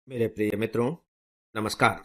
मेरे प्रिय मित्रों, नमस्कार।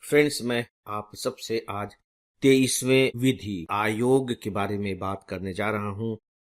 फ्रेंड्स, मैं आप सबसे आज 23वें विधि आयोग के बारे में बात करने जा रहा हूं,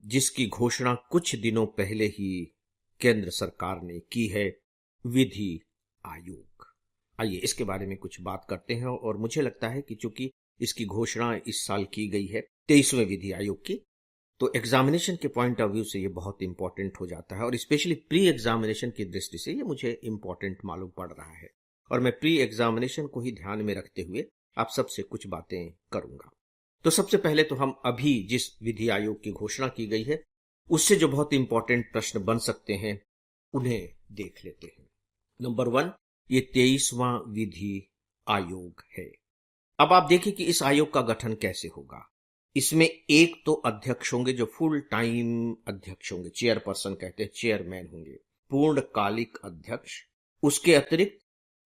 जिसकी घोषणा कुछ दिनों पहले ही केंद्र सरकार ने की है। विधि आयोग, आइए इसके बारे में कुछ बात करते हैं। और मुझे लगता है कि चूंकि इसकी घोषणा इस साल की गई है 23वें विधि आयोग की, तो एग्जामिनेशन के पॉइंट ऑफ व्यू से ये बहुत इंपॉर्टेंट हो जाता है, और स्पेशली प्री एग्जामिनेशन की दृष्टि से ये मुझे इंपॉर्टेंट मालूम पड़ रहा है। और मैं प्री एग्जामिनेशन को ही ध्यान में रखते हुए आप सबसे कुछ बातें करूंगा। तो सबसे पहले तो हम अभी जिस विधि आयोग की घोषणा की गई है उससे जो बहुत इंपॉर्टेंट प्रश्न बन सकते हैं उन्हें देख लेते हैं। नंबर 1, ये 23वां विधि आयोग है। अब आप देखिए कि इस आयोग का गठन कैसे होगा। इसमें एक तो अध्यक्ष होंगे जो फुल टाइम अध्यक्ष होंगे, चेयरपर्सन कहते हैं, चेयरमैन होंगे, पूर्णकालिक अध्यक्ष। उसके अतिरिक्त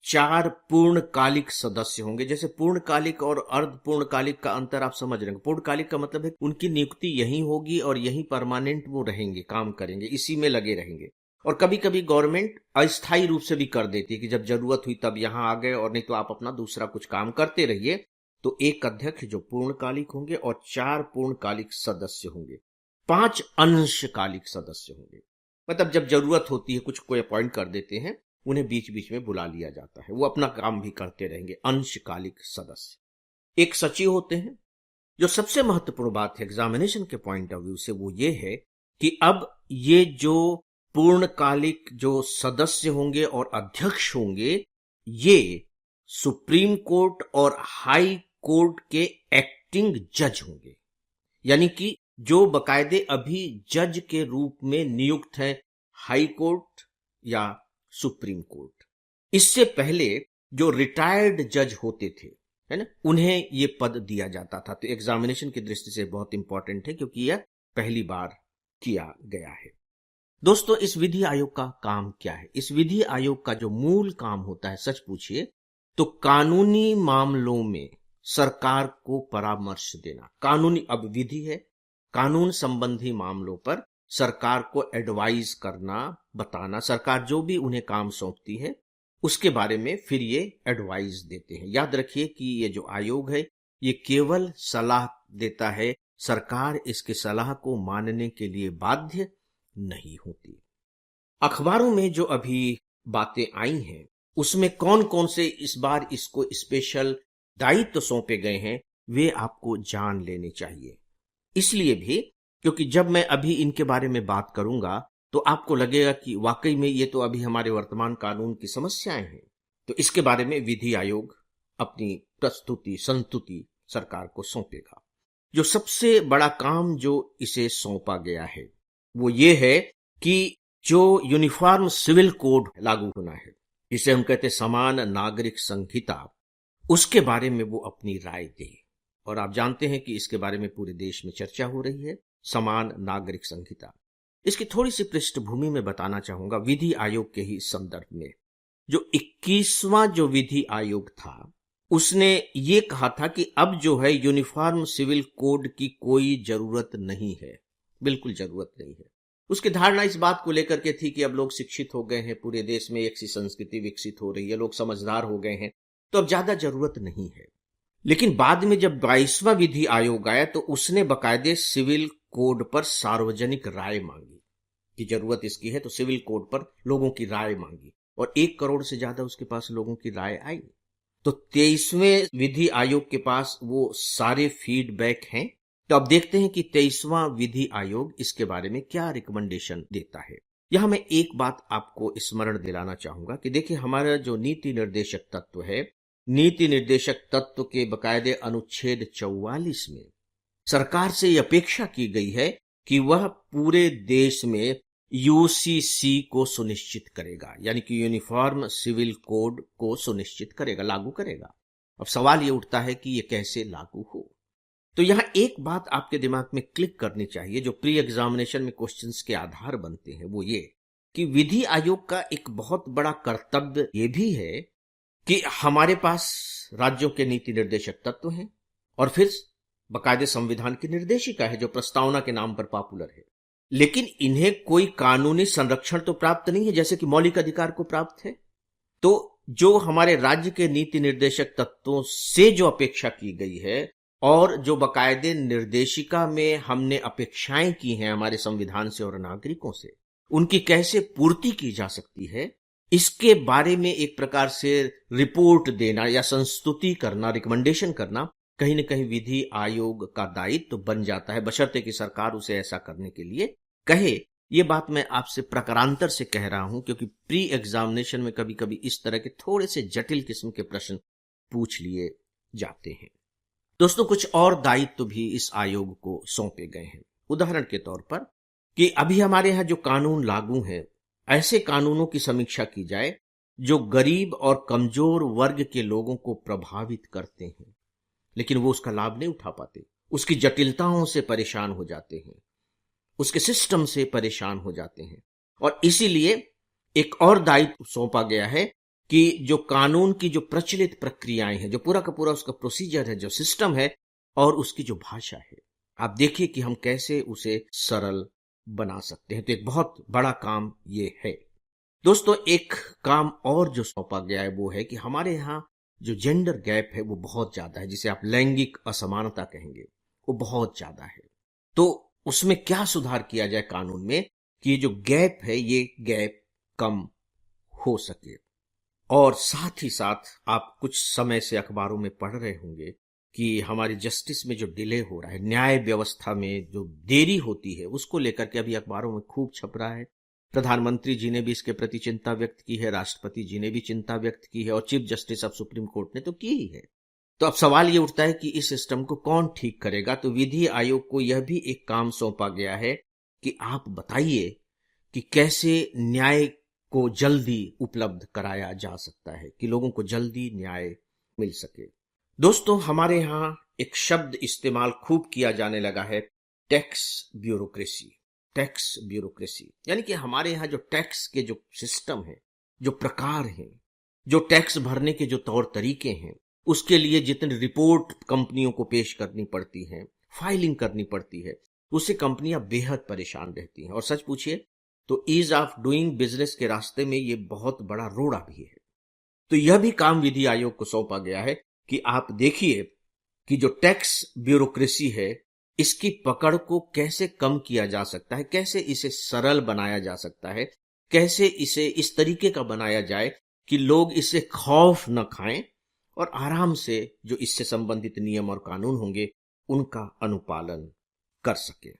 4 पूर्णकालिक सदस्य होंगे। जैसे पूर्णकालिक और अर्ध पूर्णकालिक का अंतर आप समझ रहे हैं। पूर्णकालिक का मतलब है उनकी नियुक्ति यहीं होगी और यहीं परमानेंट वो रहेंगे, काम करेंगे, इसी में लगे रहेंगे। और कभी कभी गवर्नमेंट अस्थायी रूप से भी कर देती है कि जब जरूरत हुई तब यहां आ गए, और नहीं तो आप अपना दूसरा कुछ काम करते रहिए। तो एक अध्यक्ष जो पूर्णकालिक होंगे और 4 पूर्णकालिक सदस्य होंगे, 5 अंशकालिक सदस्य होंगे। मतलब जब जरूरत होती है कुछ कोई अपॉइंट कर देते हैं, उन्हें बीच बीच में बुला लिया जाता है, वो अपना काम भी करते रहेंगे, अंशकालिक सदस्य। एक सचिव होते हैं। जो सबसे महत्वपूर्ण बात है एग्जामिनेशन के पॉइंट ऑफ व्यू से वो ये है कि अब ये जो पूर्णकालिक जो सदस्य होंगे और अध्यक्ष होंगे, ये सुप्रीम कोर्ट और हाई कोर्ट के एक्टिंग जज होंगे। यानी कि जो बकायदे अभी जज के रूप में नियुक्त है हाई कोर्ट या सुप्रीम कोर्ट। इससे पहले जो रिटायर्ड जज होते थे, है ना, उन्हें यह पद दिया जाता था। तो एग्जामिनेशन की दृष्टि से बहुत इंपॉर्टेंट है क्योंकि यह पहली बार किया गया है। दोस्तों, इस विधि आयोग का काम क्या है? इस विधि आयोग का जो मूल काम होता है, सच पूछिए तो कानूनी मामलों में सरकार को परामर्श देना। कानूनी, अब विधि है, कानून संबंधी मामलों पर सरकार को एडवाइज करना, बताना। सरकार जो भी उन्हें काम सौंपती है उसके बारे में फिर ये एडवाइज देते हैं। याद रखिए कि ये जो आयोग है ये केवल सलाह देता है, सरकार इसके सलाह को मानने के लिए बाध्य नहीं होती। अखबारों में जो अभी बातें आई हैं उसमें कौन कौन से इस बार इसको स्पेशल दायित्व सौंपे गए हैं वे आपको जान लेने चाहिए। इसलिए भी क्योंकि जब मैं अभी इनके बारे में बात करूंगा तो आपको लगेगा कि वाकई में ये तो अभी हमारे वर्तमान कानून की समस्याएं हैं। तो इसके बारे में विधि आयोग अपनी प्रस्तुति संस्तुति सरकार को सौंपेगा। जो सबसे बड़ा काम जो इसे सौंपा गया है वो ये है कि जो यूनिफॉर्म सिविल कोड लागू होना है, इसे हम कहते हैं समान नागरिक संहिता, उसके बारे में वो अपनी राय दे। और आप जानते हैं कि इसके बारे में पूरे देश में चर्चा हो रही है, समान नागरिक संहिता। इसकी थोड़ी सी पृष्ठभूमि में बताना चाहूंगा विधि आयोग के ही संदर्भ में। जो 21वां जो विधि आयोग था उसने ये कहा था कि अब जो है यूनिफॉर्म सिविल कोड की कोई जरूरत नहीं है, बिल्कुल जरूरत नहीं है। उसकी धारणा इस बात को लेकर के थी कि अब लोग शिक्षित हो गए हैं, पूरे देश में एक सी संस्कृति विकसित हो रही है, लोग समझदार हो गए हैं, तो अब ज्यादा जरूरत नहीं है। लेकिन बाद में जब 22वां विधि आयोग आया तो उसने बकायदे सिविल कोड पर सार्वजनिक राय मांगी कि जरूरत इसकी है, तो सिविल कोड पर लोगों की राय मांगी और 1 करोड़ से ज्यादा उसके पास लोगों की राय आई। तो 23वें विधि आयोग के पास वो सारे फीडबैक हैं। तो अब देखते हैं कि 23वां विधि आयोग इसके बारे में क्या रिकमेंडेशन देता है। यहां मैं एक बात आपको स्मरण दिलाना चाहूंगा कि देखिए, हमारा जो नीति निर्देशक तत्व है, नीति निर्देशक तत्व के बकायदे अनुच्छेद 44 में सरकार से यह अपेक्षा की गई है कि वह पूरे देश में यूसीसी को सुनिश्चित करेगा, यानी कि यूनिफॉर्म सिविल कोड को सुनिश्चित करेगा, लागू करेगा। अब सवाल यह उठता है कि यह कैसे लागू हो। तो यहां एक बात आपके दिमाग में क्लिक करनी चाहिए, जो प्री एग्जामिनेशन में क्वेश्चंस के आधार बनते हैं, वो ये कि विधि आयोग का एक बहुत बड़ा कर्तव्य यह भी है कि हमारे पास राज्यों के नीति निर्देशक तत्व हैं और फिर बकायदे संविधान की निर्देशिका है जो प्रस्तावना के नाम पर पॉपुलर है, लेकिन इन्हें कोई कानूनी संरक्षण तो प्राप्त नहीं है जैसे कि मौलिक अधिकार को प्राप्त है। तो जो हमारे राज्य के नीति निर्देशक तत्वों से जो अपेक्षा की गई है और जो बाकायदे निर्देशिका में हमने अपेक्षाएं की हैं हमारे संविधान से और नागरिकों से, उनकी कैसे पूर्ति की जा सकती है, इसके बारे में एक प्रकार से रिपोर्ट देना या संस्तुति करना, रिकमेंडेशन करना कहीं न कहीं विधि आयोग का दायित्व बन जाता है, बशर्ते कि सरकार उसे ऐसा करने के लिए कहे। ये बात मैं आपसे प्रकारांतर से कह रहा हूं क्योंकि प्री एग्जामिनेशन में कभी कभी इस तरह के थोड़े से जटिल किस्म के प्रश्न पूछ लिए जाते हैं। दोस्तों, कुछ और दायित्व भी इस आयोग को सौंपे गए हैं। उदाहरण के तौर पर कि अभी हमारे यहाँ जो कानून लागू हैं, ऐसे कानूनों की समीक्षा की जाए जो गरीब और कमजोर वर्ग के लोगों को प्रभावित करते हैं, लेकिन वो उसका लाभ नहीं उठा पाते, उसकी जटिलताओं से परेशान हो जाते हैं, उसके सिस्टम से परेशान हो जाते हैं। और इसीलिए एक और दायित्व सौंपा गया है कि जो कानून की जो प्रचलित प्रक्रियाएं हैं, जो पूरा का पूरा उसका प्रोसीजर है, जो सिस्टम है और उसकी जो भाषा है, आप देखिए कि हम कैसे उसे सरल बना सकते हैं। तो एक बहुत बड़ा काम ये है। दोस्तों, एक काम और जो सौंपा गया है वो है कि हमारे यहाँ जो जेंडर गैप है वो बहुत ज्यादा है, जिसे आप लैंगिक असमानता कहेंगे, वो बहुत ज्यादा है। तो उसमें क्या सुधार किया जाए कानून में कि ये जो गैप है ये गैप कम हो सके। और साथ ही साथ आप कुछ समय से अखबारों में पढ़ रहे होंगे कि हमारी जस्टिस में जो डिले हो रहा है, न्याय व्यवस्था में जो देरी होती है, उसको लेकर के अभी अखबारों में खूब छप रहा है। प्रधानमंत्री जी ने भी इसके प्रति चिंता व्यक्त की है, राष्ट्रपति जी ने भी चिंता व्यक्त की है और chief justice of supreme court ने तो की ही है। तो अब सवाल ये उठता है कि इस सिस्टम को कौन ठीक करेगा। तो विधि आयोग को यह भी एक काम सौंपा गया है कि आप बताइए कि कैसे न्याय को जल्दी उपलब्ध कराया जा सकता है, कि लोगों को जल्दी न्याय मिल सके। दोस्तों, हमारे यहाँ एक शब्द इस्तेमाल खूब किया जाने लगा है, टैक्स ब्यूरोक्रेसी। टैक्स ब्यूरोक्रेसी यानी कि हमारे यहाँ जो टैक्स के जो सिस्टम है, जो प्रकार हैं, जो टैक्स भरने के जो तौर तरीके हैं, उसके लिए जितनी रिपोर्ट कंपनियों को पेश करनी पड़ती है, फाइलिंग करनी पड़ती है, उससे कंपनियां बेहद परेशान रहती हैं। और सच पूछिए तो ईज ऑफ डूइंग बिजनेस के रास्ते में ये बहुत बड़ा रोड़ा भी है। तो यह भी काम विधि आयोग को सौंपा गया है कि आप देखिए कि जो टैक्स ब्यूरोक्रेसी है, इसकी पकड़ को कैसे कम किया जा सकता है, कैसे इसे सरल बनाया जा सकता है, कैसे इसे इस तरीके का बनाया जाए कि लोग इससे खौफ न खाएं और आराम से जो इससे संबंधित नियम और कानून होंगे उनका अनुपालन कर सके।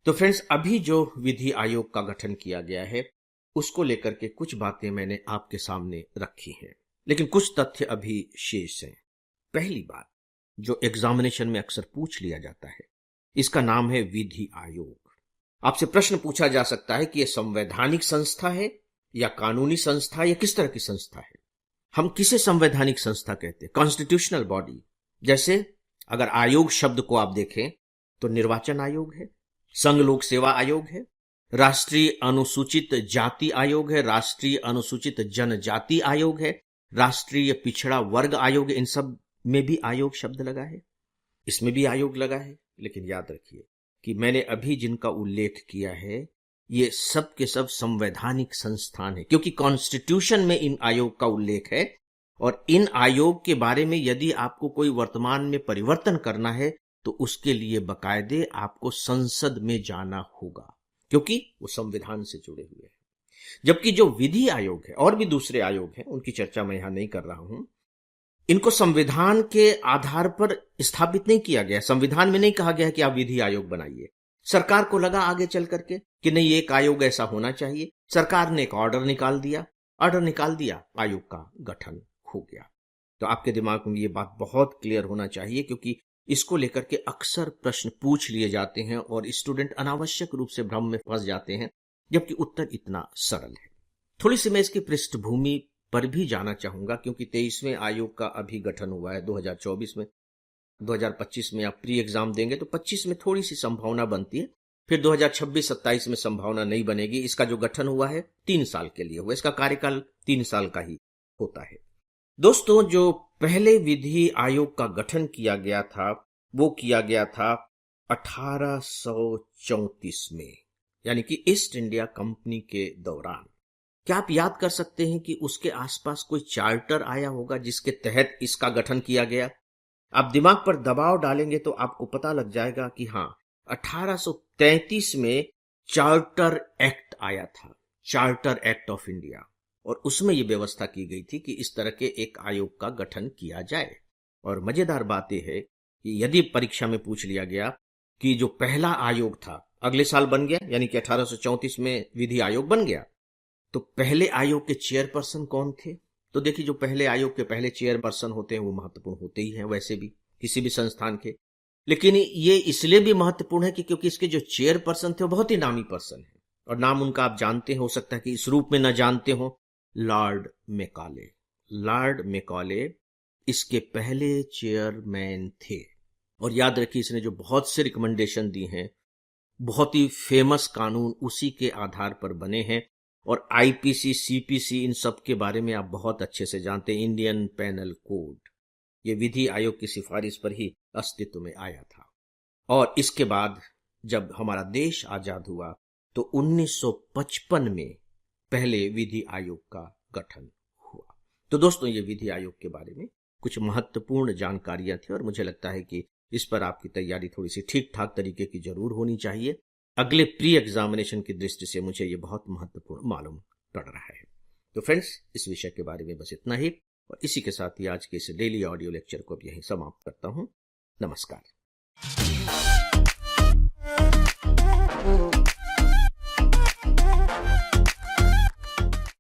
तो फ्रेंड्स, अभी जो विधि आयोग का गठन किया गया है उसको लेकर के कुछ बातें मैंने आपके सामने रखी हैं, लेकिन कुछ तथ्य अभी शेष हैं। पहली बात जो एग्जामिनेशन में अक्सर पूछ लिया जाता है, इसका नाम है विधि आयोग। आपसे प्रश्न पूछा जा सकता है कि यह संवैधानिक संस्था है या कानूनी संस्था या किस तरह की संस्था है। हम किसे संवैधानिक संस्था कहते हैं? Constitutional body. जैसे अगर आयोग शब्द को आप देखें तो निर्वाचन आयोग है, संघ लोक सेवा आयोग है, राष्ट्रीय अनुसूचित जाति आयोग है, राष्ट्रीय अनुसूचित जनजाति आयोग है, राष्ट्रीय पिछड़ा वर्ग आयोग है। इन सब में भी आयोग शब्द लगा है, इसमें भी आयोग लगा है। लेकिन याद रखिए कि मैंने अभी जिनका उल्लेख किया है ये सब के सब संवैधानिक संस्थान है, क्योंकि कॉन्स्टिट्यूशन में इन आयोग का उल्लेख है। और इन आयोग के बारे में यदि आपको कोई वर्तमान में परिवर्तन करना है तो उसके लिए बकायदे आपको संसद में जाना होगा, क्योंकि वो संविधान से जुड़े हुए हैं। जबकि जो विधि आयोग है और भी दूसरे आयोग हैं, उनकी चर्चा मैं यहां नहीं कर रहा हूं, इनको संविधान के आधार पर स्थापित नहीं किया गया। संविधान में नहीं कहा गया कि आप विधि आयोग बनाइए। सरकार को लगा आगे चल करके कि नहीं, एक आयोग ऐसा होना चाहिए। सरकार ने एक ऑर्डर निकाल दिया, आयोग का गठन हो गया। तो आपके दिमाग में ये बात बहुत क्लियर होना चाहिए, क्योंकि इसको लेकर के अक्सर प्रश्न पूछ लिए जाते हैं और स्टूडेंट अनावश्यक रूप से भ्रम में फंस जाते हैं, जबकि उत्तर इतना सरल है। थोड़ी सी मैं इसकी पृष्ठभूमि पर भी जाना चाहूंगा, क्योंकि 23वें आयोग का अभी गठन हुआ है 2024 में। 2025 में आप प्री एग्जाम देंगे तो 25 में थोड़ी सी संभावना बनती है, फिर 2026-27 में संभावना नहीं बनेगी। इसका जो गठन हुआ है 3 साल के लिए हुआ, इसका कार्यकाल 3 साल का ही होता है। दोस्तों, जो पहले विधि आयोग का गठन किया गया था वो किया गया था 1834 में, यानी कि ईस्ट इंडिया कंपनी के दौरान। क्या आप याद कर सकते हैं कि उसके आसपास कोई चार्टर आया होगा जिसके तहत इसका गठन किया गया? आप दिमाग पर दबाव डालेंगे तो आपको पता लग जाएगा कि हाँ, 1833 में चार्टर एक्ट आया था, चार्टर एक्ट ऑफ इंडिया। और उसमें यह व्यवस्था की गई थी कि इस तरह के एक आयोग का गठन किया जाए। और मजेदार बात यह है कि यदि परीक्षा में पूछ लिया गया कि जो पहला आयोग था अगले साल बन गया, यानी कि 1834 में विधि आयोग बन गया, तो पहले आयोग के चेयरपर्सन कौन थे? तो देखिए, जो पहले आयोग के पहले चेयरपर्सन होते हैं वो महत्वपूर्ण होते ही हैं वैसे भी किसी भी संस्थान के। लेकिन ये इसलिए भी महत्वपूर्ण है कि क्योंकि इसके जो चेयरपर्सन थे वो बहुत ही नामी पर्सन है, और नाम उनका आप जानते हैं, हो सकता है कि इस रूप में न जानते हो, लॉर्ड मैकॉले। लॉर्ड मैकॉले इसके पहले चेयरमैन थे। और याद रखिए, इसने जो बहुत से रिकमेंडेशन दी हैं, बहुत ही फेमस कानून उसी के आधार पर बने हैं। और आईपीसी, सीपीसी, इन सब के बारे में आप बहुत अच्छे से जानते हैं। इंडियन पेनल कोड, ये विधि आयोग की सिफारिश पर ही अस्तित्व में आया था। और इसके बाद जब हमारा देश आजाद हुआ तो 1955 में पहले विधि आयोग का गठन हुआ। तो दोस्तों, ये विधि आयोग के बारे में कुछ महत्वपूर्ण जानकारियां थी, और मुझे लगता है कि इस पर आपकी तैयारी थोड़ी सी ठीक ठाक तरीके की जरूर होनी चाहिए। अगले प्री एग्जामिनेशन की दृष्टि से मुझे ये बहुत महत्वपूर्ण मालूम पड़ रहा है। तो फ्रेंड्स, इस विषय के बारे में बस इतना ही, और इसी के साथ ही आज के इस डेली ऑडियो लेक्चर को अब यहीं समाप्त करता हूं। नमस्कार।